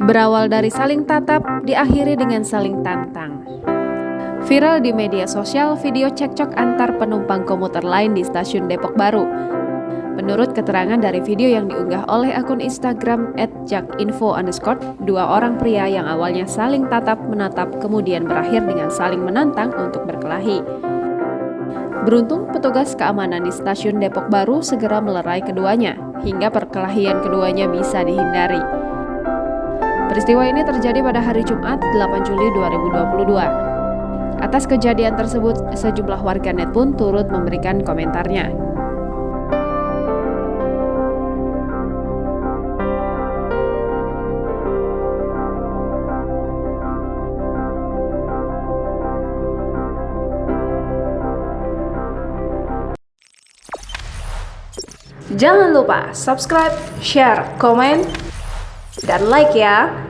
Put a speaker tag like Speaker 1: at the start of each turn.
Speaker 1: Berawal dari saling tatap, diakhiri dengan saling tantang. Viral di media sosial video cekcok antar penumpang komuter lain di stasiun Depok Baru. Menurut keterangan dari video yang diunggah oleh akun Instagram @jakinfo_, dua orang pria yang awalnya saling tatap menatap kemudian berakhir dengan saling menantang untuk berkelahi. Beruntung petugas keamanan di stasiun Depok Baru segera melerai keduanya, hingga perkelahian keduanya bisa dihindari. Peristiwa ini terjadi pada hari Jumat 8 Juli 2022. Atas kejadian tersebut, sejumlah warganet pun turut memberikan komentarnya. Jangan lupa subscribe, share, komen, dan like ya!